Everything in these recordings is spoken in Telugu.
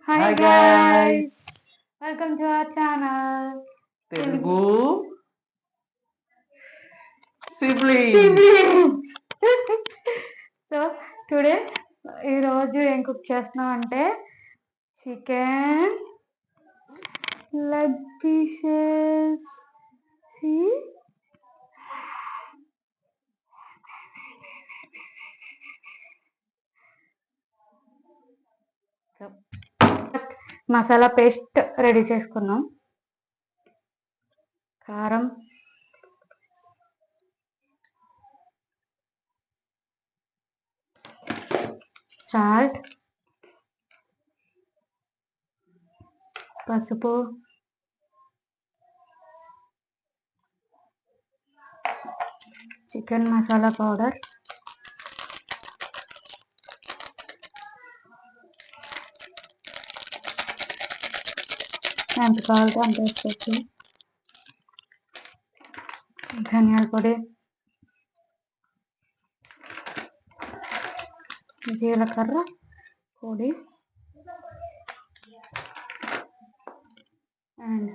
Hi guys, welcome to our channel Telugu Siblings. So today ఈరోజు ఏం కుక్ చేస్తున్నాం అంటే chicken leg pieces. Masala paste ready చేసుకున్నాం. కారం, సాల్ట్, పసుపు, చికెన్ మసాలా పౌడర్, ఎంత కావాలంటే అంత వేసుకోవచ్చు. ధనియాల పొడి, జీలకర్ర పొడి అండ్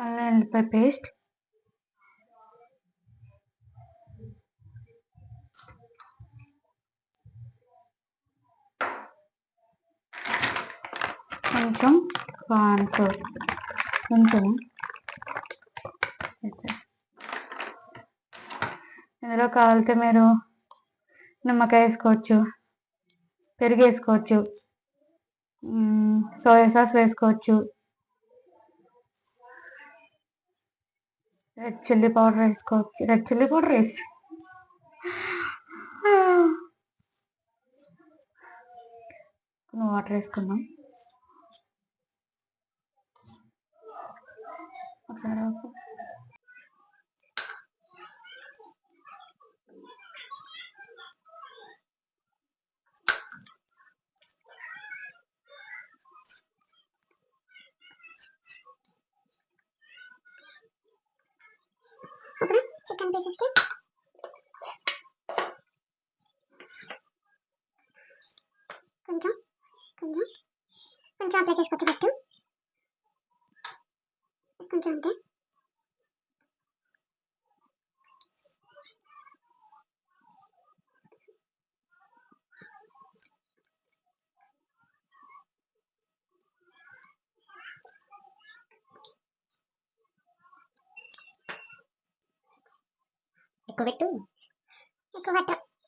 అల్లం వెల్లిపాయ పేస్ట్, కొంచెం కార్న్ఫ్లోర్, కొంచెం. ఇందులో కావాలితే మీరు నిమ్మకాయ వేసుకోవచ్చు, పెరుగు వేసుకోవచ్చు, సోయా సాస్ వేసుకోవచ్చు, రెడ్ చిల్లీ పౌడర్ వేసుకోవచ్చు. రెడ్ చిల్లీ పౌడర్ వేసి వాటర్ వేసుకుందాం ఒకసారి. చికెన్ పీసెస్కి కొంచెం కొంచెం కొంచెం అప్లై చేసుకోవచ్చు. ఫస్ట్ కొంచెం అంతే. ఎక్కువ పెట్టు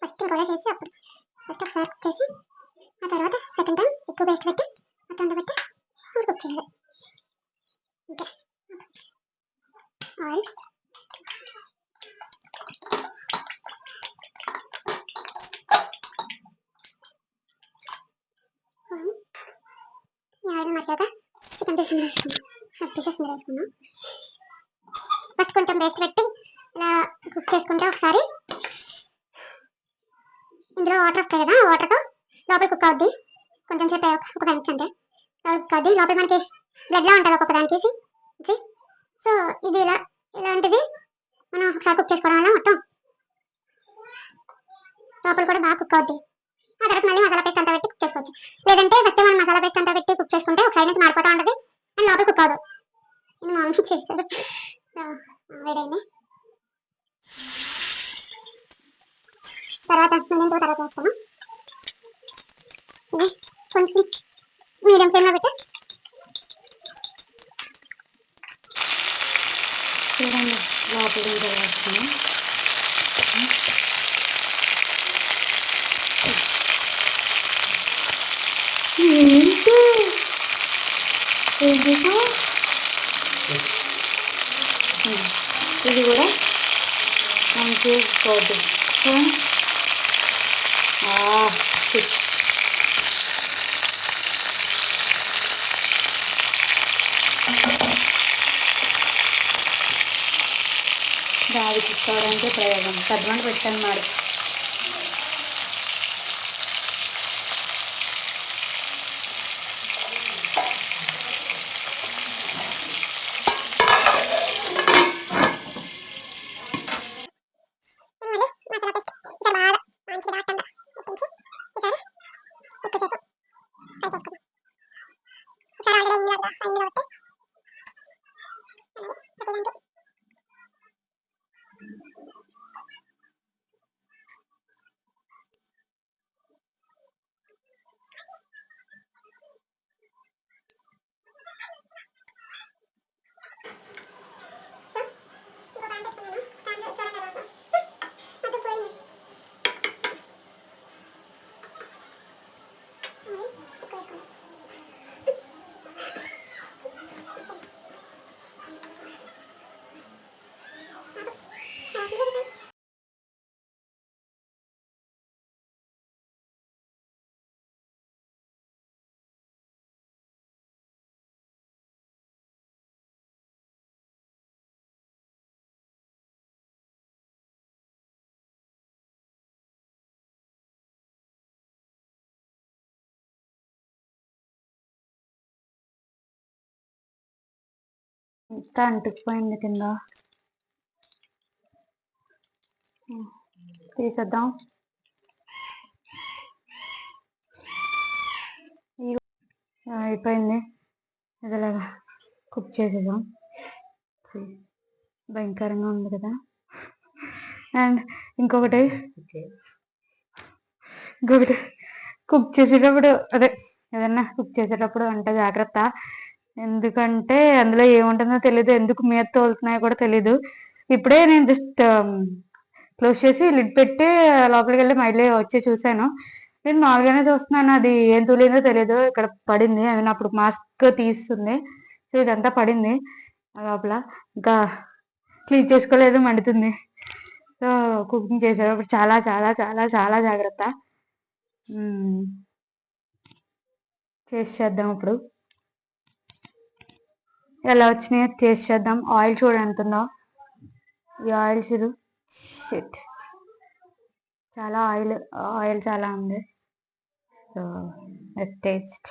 ఫస్ట్ ఇంకోలా చేసి అప్పుడు ఫస్ట్ ఒకసారి కుక్ చేసి ఆ తర్వాత సెకండ్ టైం ఎక్కువ పేస్ట్ పెట్టి మొత్తం పెట్టి అప్పుడు కుక్ చేయాలి. ఇంకా ఆయిల్ ఆయిల్ మరిగాక చికెన్ పీసెస్ వేసుకున్నాం. ఫస్ట్ కొంచెం పేస్ట్ పెట్టి ఇలా కుక్ చేసుకుంటే ఒకసారి ఇందులో వాటర్ వస్తాయి కదా, వాటర్తో లోపల కుక్ అవుద్ది. కొంచెం సేపు ఒక 5 నిమిషం అంతే కుక్ అవుద్ది. లోపల మనకి బ్లడ్లా ఉంటుంది ఒక్కొక్క దానికి. సో ఇది ఇలాంటిది మనం ఒకసారి కుక్ చేసుకోవడం వల్ల మొత్తం లోపల కూడా బాగా కుక్ అవుద్ది. ఆ తర్వాత మళ్ళీ మసాలా పేస్ట్ అంతా పెట్టి కుక్ చేసుకోవచ్చు. లేదంటే ఫస్ట్ మనం మసాలా పేస్ట్ అంతా పెట్టి కుక్ చేసుకుంటే ఒక సైడ్ నుంచి మారిపోతూ ఉంటుంది అండ్ లోపల కుక్ అవ్వదు. ఇది మామూలు చేసేది వేడైంది. తర్వాత వేస్తాను. ఇది కొంచెం మీడియం ఫ్లేమ్లో పెట్టి చూడండి లోపల వేస్తాను. ఇది కూడా మంచిగా పోతుంది. దావి తీసుకోవడానికి ప్రయోగం పెద్దమంట పెట్టాను మరి. మంచిగా అట్టంగా ఉప్పించి ఈసారి ఎక్కువసేపు ఫ్రై చేసుకుందాం. ఒకసారి ఆల్రెడీ అయింది కాబట్టి అలాగే ప్రతిదానికి ఇంకా అంటుకుపోయింది కింద. తీసేద్దాం. అయిపోయింది. ఇదిలాగా కుక్ చేసేద్దాం. భయంకరంగా ఉంది కదా. అండ్ ఇంకొకటి కుక్ చేసేటప్పుడు అదే ఏదన్నా కుక్ చేసేటప్పుడు వంట జాగ్రత్త. ఎందుకంటే అందులో ఏముంటుందో తెలీదు, ఎందుకు మీద తోలుతున్నాయో కూడా తెలీదు. ఇప్పుడే నేను జస్ట్ క్లోజ్ చేసి లిడ్ పెట్టి లోపలికి వెళ్ళి మళ్ళీ వచ్చి చూశాను. నేను మామూలుగానే చూస్తున్నాను, అది ఏం తూలిందో తెలియదు. ఇక్కడ పడింది, ఐ మీన్ అప్పుడు మాస్క్ తీస్తుంది, సో ఇదంతా పడింది లోపల. ఇంకా క్లీన్ చేసుకోలేదు, మండుతుంది. సో కుకింగ్ చేసేటప్పుడు చాలా చాలా చాలా చాలా జాగ్రత్త. చేద్దాం ఇప్పుడు. ఎలా వచ్చినాయో టేస్ట్ చేద్దాం. ఆయిల్ చూడండి ఎంత ఉందో. ఈ ఆయిల్ చూడు, షిట్, చాలా ఆయిల్ చాలా ఉంది. So taste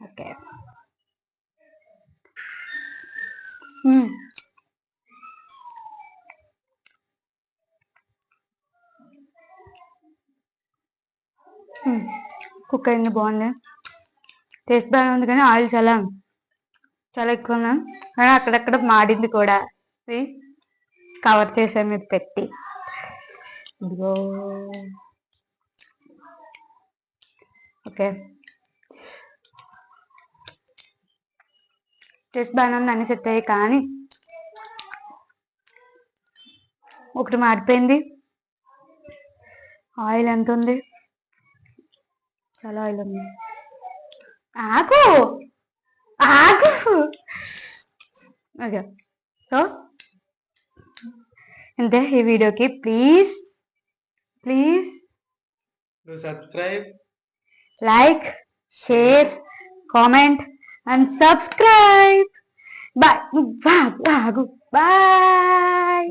okay. కుక్ అయింది, బాగుంది, టేస్ట్ బాగానే ఉంది. కానీ ఆయిల్ చాలా చాలా ఎక్కువ ఉంది. కానీ అక్కడక్కడ మాడింది కూడా. కవర్ చేసాను ఇది పెట్టి. ఇదిగో ఓకే, టేస్ట్ బాగానే ఉంది, అన్ని సెట్ అయ్యాయి. కానీ ఒకటి మాడిపోయింది. ఆయిల్ ఎంత ఉంది, చాలా ఆయిల్ ఉంది. ఆగు ఆగు. ఓకే, సో అంతే ఈ వీడియోకి. Please subscribe, like, share, comment and subscribe. Bye. Bye.